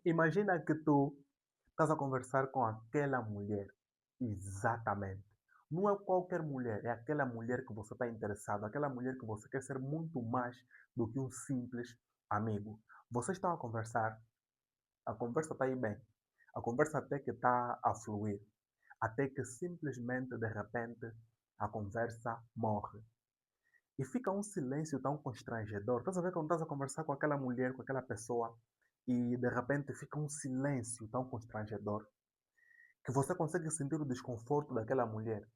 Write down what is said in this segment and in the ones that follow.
Imagina que tu estás a conversar com aquela mulher. Exatamente. Não é qualquer mulher, é aquela mulher que você está interessado, aquela mulher que você quer ser muito mais do que um simples amigo. Vocês estão a conversar, a conversa está aí bem, a conversa até que está a fluir, até que simplesmente de repente a conversa morre. E fica um silêncio tão constrangedor. Estás a ver quando estás a conversar com aquela mulher, com aquela pessoa, e de repente fica um silêncio tão constrangedor que você consegue sentir o desconforto daquela mulher.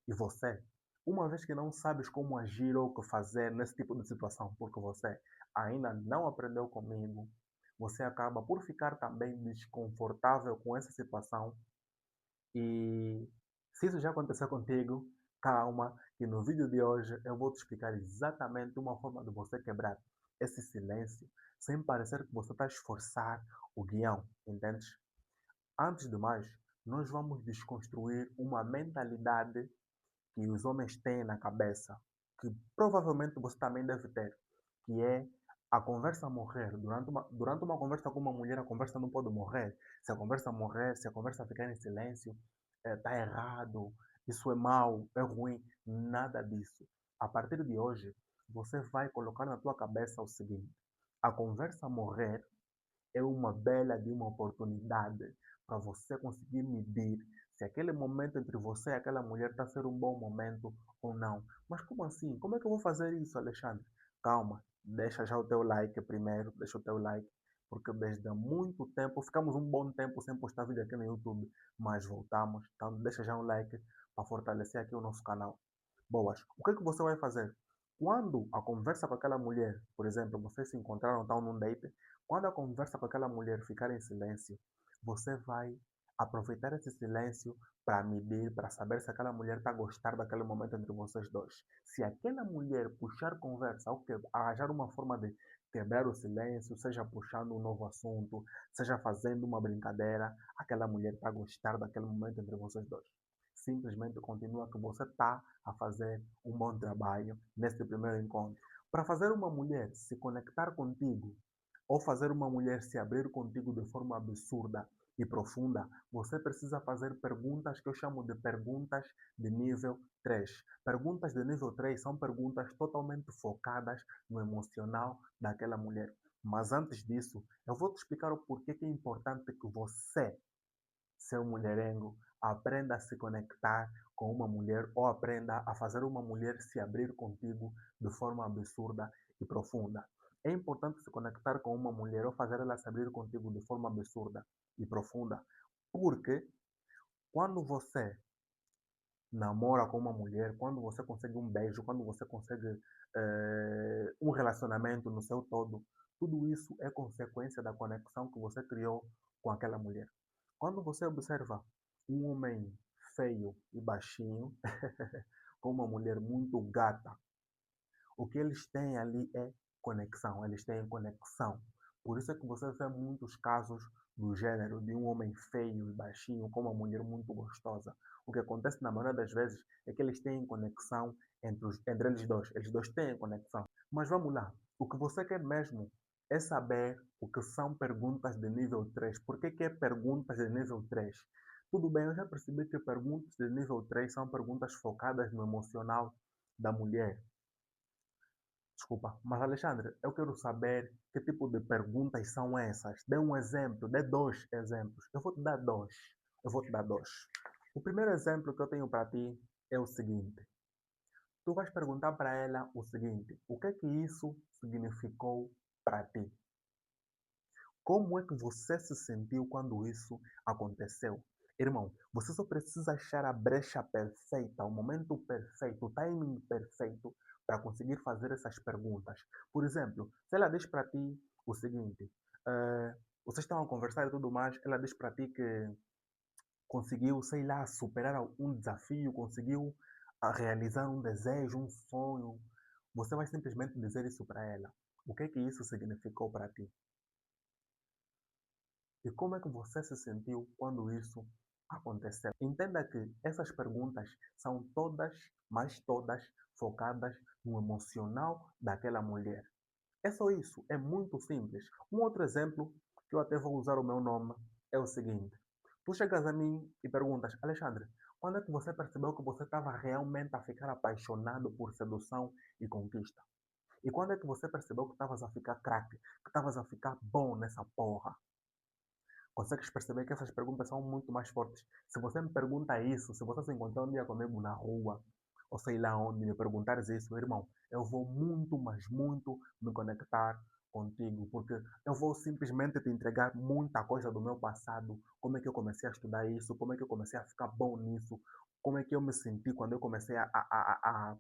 E você, uma vez que não sabes como agir ou o que fazer nesse tipo de situação, porque você ainda não aprendeu comigo, você acaba por ficar também desconfortável com essa situação. E se isso já aconteceu contigo, calma, que no vídeo de hoje eu vou te explicar exatamente uma forma de você quebrar esse silêncio sem parecer que você está a esforçar o guião, entendes? Antes de mais, nós vamos desconstruir uma mentalidade que os homens têm na cabeça, que provavelmente você também deve ter, que é a conversa morrer. Durante uma conversa com uma mulher, a conversa não pode morrer. Se a conversa morrer, se a conversa ficar em silêncio, está errado, isso é mau, é ruim, nada disso. A partir de hoje, você vai colocar na tua cabeça o seguinte: a conversa morrer é uma bela de uma oportunidade para você conseguir medir se aquele momento entre você e aquela mulher está a ser um bom momento ou não. Mas como assim? Como é que eu vou fazer isso, Alexandre? Calma, deixa já o teu like primeiro, deixa o teu like, porque desde há muito tempo, ficamos um bom tempo sem postar vídeo aqui no YouTube, mas voltamos, então deixa já um like para fortalecer aqui o nosso canal. Boas, o que é que você vai fazer? Quando a conversa com aquela mulher, por exemplo, vocês se encontraram, estão num date, quando a conversa com aquela mulher ficar em silêncio, você vai aproveitar esse silêncio para medir, para saber se aquela mulher está a gostar daquele momento entre vocês dois. Se aquela mulher puxar conversa ou arranjar uma forma de quebrar o silêncio, seja puxando um novo assunto, seja fazendo uma brincadeira, aquela mulher está a gostar daquele momento entre vocês dois. Simplesmente continua que você está a fazer um bom trabalho nesse primeiro encontro. Para fazer uma mulher se conectar contigo ou fazer uma mulher se abrir contigo de forma absurda e profunda, você precisa fazer perguntas que eu chamo de perguntas de nível 3. Perguntas de nível 3 são perguntas totalmente focadas no emocional daquela mulher. Mas antes disso, eu vou te explicar o porquê que é importante que você, seu mulherengo, aprenda a se conectar com uma mulher ou aprenda a fazer uma mulher se abrir contigo de forma absurda e profunda. É importante se conectar com uma mulher ou fazer ela se abrir contigo de forma absurda e profunda, porque quando você namora com uma mulher, quando você consegue um beijo, quando você consegue um relacionamento no seu todo, tudo isso é consequência da conexão que você criou com aquela mulher. Quando você observa um homem feio e baixinho com uma mulher muito gata, o que eles têm ali é conexão, eles têm conexão. Por isso é que você vê muitos casos do gênero de um homem feio e baixinho com uma mulher muito gostosa. O que acontece na maioria das vezes é que eles têm conexão entre eles dois têm conexão. Mas vamos lá, o que você quer mesmo é saber o que são perguntas de nível 3. Por que é perguntas de nível 3? Tudo bem, eu já percebi que perguntas de nível 3 são perguntas focadas no emocional da mulher. Desculpa, mas Alexandre, eu quero saber que tipo de perguntas são essas. Dê um exemplo, dê dois exemplos. Eu vou te dar dois. Eu vou te dar dois. O primeiro exemplo que eu tenho para ti é o seguinte. Tu vais perguntar para ela o seguinte: o que é que isso significou para ti? Como é que você se sentiu quando isso aconteceu? Irmão, você só precisa achar a brecha perfeita, o momento perfeito, o timing perfeito para conseguir fazer essas perguntas. Por exemplo, se ela diz para ti o seguinte, vocês estão a conversar e tudo mais, ela diz para ti que conseguiu, sei lá, superar um desafio, conseguiu realizar um desejo, um sonho. Você vai simplesmente dizer isso para ela. O que é que isso significou para ti? E como é que você se sentiu quando isso aconteceu? Entenda que essas perguntas são todas, mas todas, focadas no emocional daquela mulher. É só isso, é muito simples. Um outro exemplo que eu até vou usar o meu nome, é o seguinte. Tu chegas a mim e perguntas, Alexandre, quando é que você percebeu que você estava realmente a ficar apaixonado por sedução e conquista? E quando é que você percebeu que estavas a ficar craque, que estavas a ficar bom nessa porra? Consegues perceber que essas perguntas são muito mais fortes. Se você me pergunta isso, se você se encontrar um dia comigo na rua, ou sei lá onde, me perguntares isso, irmão, eu vou muito, mas muito me conectar contigo, porque eu vou simplesmente te entregar muita coisa do meu passado, como é que eu comecei a estudar isso, como é que eu comecei a ficar bom nisso, como é que eu me senti quando eu comecei a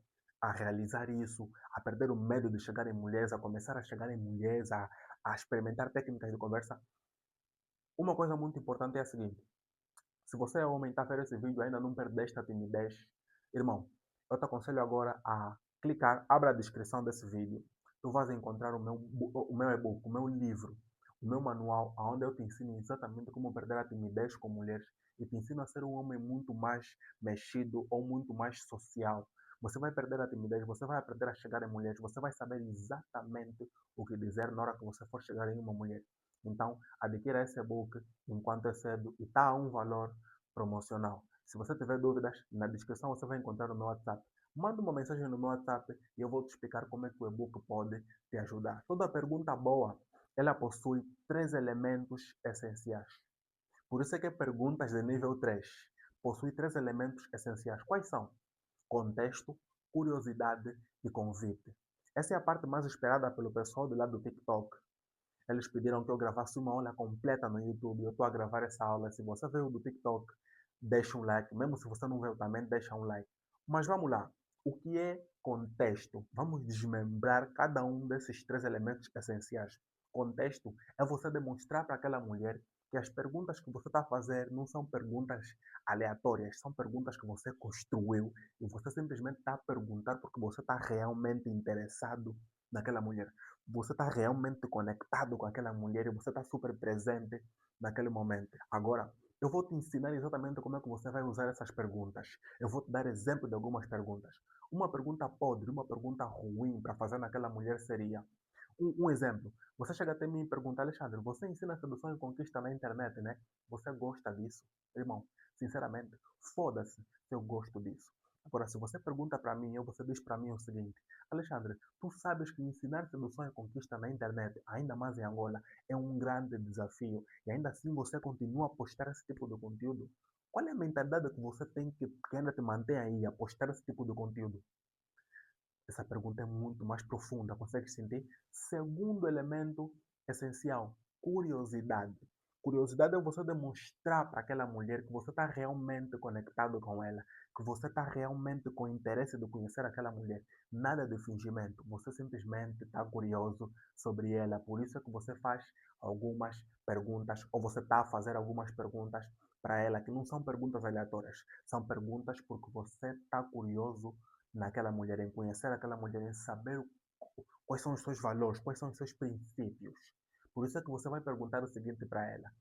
realizar isso, a perder o medo de chegar em mulheres, a começar a chegar em mulheres, a experimentar técnicas de conversa. Uma coisa muito importante é a seguinte: se você é homem e está a ver esse vídeo e ainda não perdeste a timidez, irmão, eu te aconselho agora a clicar, abra a descrição desse vídeo. Tu vais encontrar o meu e-book, o meu livro, o meu manual, onde eu te ensino exatamente como perder a timidez com mulheres e te ensino a ser um homem muito mais mexido ou muito mais social. Você vai perder a timidez, você vai aprender a chegar em mulheres, você vai saber exatamente o que dizer na hora que você for chegar em uma mulher. Então, adquira esse e-book enquanto é cedo e está a um valor promocional. Se você tiver dúvidas, na descrição você vai encontrar o meu WhatsApp. Manda uma mensagem no meu WhatsApp e eu vou te explicar como é que o e-book pode te ajudar. Toda pergunta boa, ela possui três elementos essenciais. Por isso é que perguntas de nível 3 possuem três elementos essenciais. Quais são? Contexto, curiosidade e convite. Essa é a parte mais esperada pelo pessoal do lado do TikTok. Eles pediram que eu gravasse uma aula completa no YouTube. Eu estou a gravar essa aula. Se você veio do TikTok, deixa um like. Mesmo se você não veio também, deixa um like. Mas vamos lá. O que é contexto? Vamos desmembrar cada um desses três elementos essenciais. Contexto é você demonstrar para aquela mulher que as perguntas que você está a fazer não são perguntas aleatórias, são perguntas que você construiu e você simplesmente está a perguntar porque você está realmente interessado naquela mulher. Você está realmente conectado com aquela mulher e você está super presente naquele momento. Agora, eu vou te ensinar exatamente como é que você vai usar essas perguntas. Eu vou te dar exemplo de algumas perguntas. Uma pergunta podre, uma pergunta ruim para fazer naquela mulher seria: um exemplo. Você chega até mim e pergunta, Alexandre, você ensina sedução e conquista na internet, né? Você gosta disso? Irmão, sinceramente, foda-se se eu gosto disso. Agora, se você pergunta para mim, ou você diz para mim o seguinte, Alexandre, tu sabes que ensinar sedução e conquista na internet, ainda mais em Angola, é um grande desafio, e ainda assim você continua a postar esse tipo de conteúdo? Qual é a mentalidade que você tem que ainda te mantém aí a postar esse tipo de conteúdo? Essa pergunta é muito mais profunda, consegue sentir? Segundo elemento essencial, curiosidade. Curiosidade é você demonstrar para aquela mulher que você está realmente conectado com ela, que você está realmente com interesse de conhecer aquela mulher. Nada de fingimento, você simplesmente está curioso sobre ela. Por isso é que você faz algumas perguntas, ou você está a fazer algumas perguntas para ela, que não são perguntas aleatórias, são perguntas porque você está curioso naquela mulher, em conhecer aquela mulher, em saber quais são os seus valores, quais são os seus princípios. Por isso é que você vai perguntar o seguinte para ela.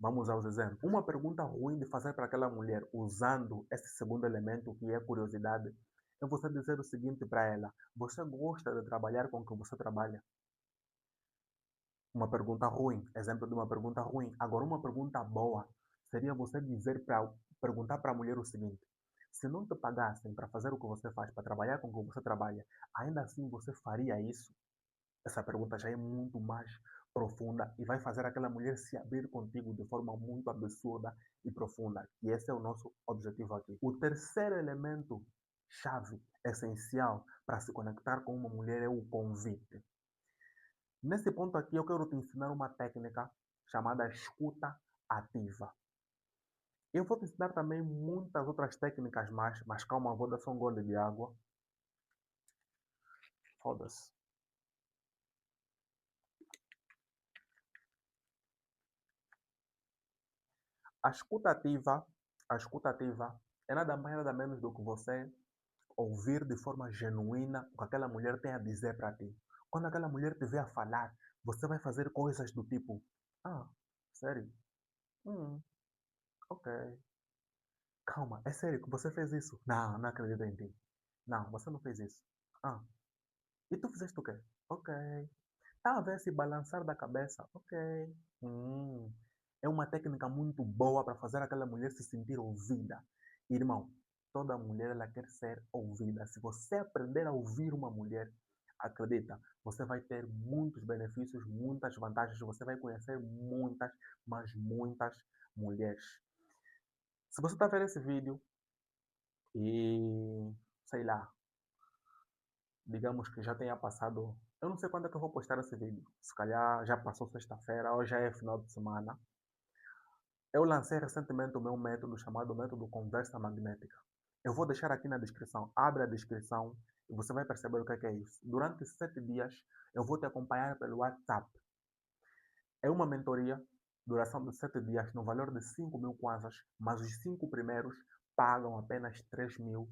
Vamos usar os exemplos. Uma pergunta ruim de fazer para aquela mulher, usando esse segundo elemento, que é a curiosidade, é você dizer o seguinte para ela: você gosta de trabalhar com o que você trabalha? Uma pergunta ruim, exemplo de uma pergunta ruim. Agora, uma pergunta boa seria você dizer para perguntar para a mulher o seguinte: se não te pagassem para fazer o que você faz, para trabalhar com o que você trabalha, ainda assim você faria isso? Essa pergunta já é muito mais profunda e vai fazer aquela mulher se abrir contigo de forma muito absurda e profunda. E esse é o nosso objetivo aqui. O terceiro elemento chave, essencial para se conectar com uma mulher é o convite. Nesse ponto aqui, eu quero te ensinar uma técnica chamada escuta ativa. Eu vou te ensinar também muitas outras técnicas mais, mas calma, vou dar só um gole de água. Foda-se. A escuta ativa, a escuta ativa é nada mais nada menos do que você ouvir de forma genuína o que aquela mulher tem a dizer para ti. Quando aquela mulher te vê a falar, você vai fazer coisas do tipo: ah, sério? Ok. Calma, é sério que você fez isso? Não, não acredito em ti. Não, você não fez isso. Ah, e tu fizeste o quê? Ok. Tá a ver se balançar da cabeça. Ok. Hum, é uma técnica muito boa para fazer aquela mulher se sentir ouvida. Irmão, toda mulher ela quer ser ouvida. Se você aprender a ouvir uma mulher, acredita, você vai ter muitos benefícios, muitas vantagens. Você vai conhecer muitas, mas muitas mulheres. Se você está vendo esse vídeo e, sei lá, digamos que já tenha passado. Eu não sei quando é que eu vou postar esse vídeo. Se calhar já passou sexta-feira ou já é final de semana. Eu lancei recentemente o meu método chamado método Conversa Magnética. Eu vou deixar aqui na descrição. Abre a descrição e você vai perceber o que é isso. Durante 7 dias, eu vou te acompanhar pelo WhatsApp. É uma mentoria, duração de 7 dias, no valor de 5.000 kwanzas, mas os 5 primeiros pagam apenas 3.000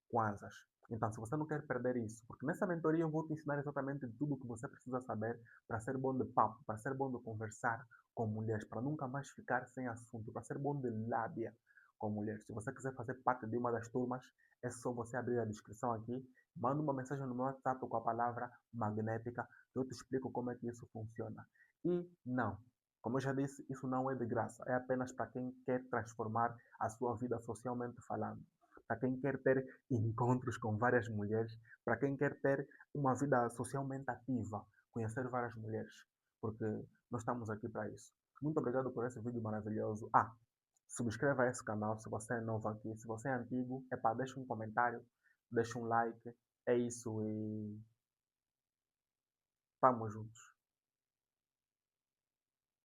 kwanzas. Então, se você não quer perder isso, porque nessa mentoria eu vou te ensinar exatamente tudo o que você precisa saber para ser bom de papo, para ser bom de conversar com mulheres, para nunca mais ficar sem assunto, para ser bom de lábia com mulheres. Se você quiser fazer parte de uma das turmas, é só você abrir a descrição aqui, manda uma mensagem no meu WhatsApp com a palavra magnética, que eu te explico como é que isso funciona. E não, como eu já disse, isso não é de graça, é apenas para quem quer transformar a sua vida socialmente falando, para quem quer ter encontros com várias mulheres, para quem quer ter uma vida socialmente ativa, conhecer várias mulheres, porque nós estamos aqui para isso. Muito obrigado por esse vídeo maravilhoso. Subscreva esse canal se você é novo aqui. Se você é antigo, deixa um comentário, deixa um like. É isso e tamo juntos.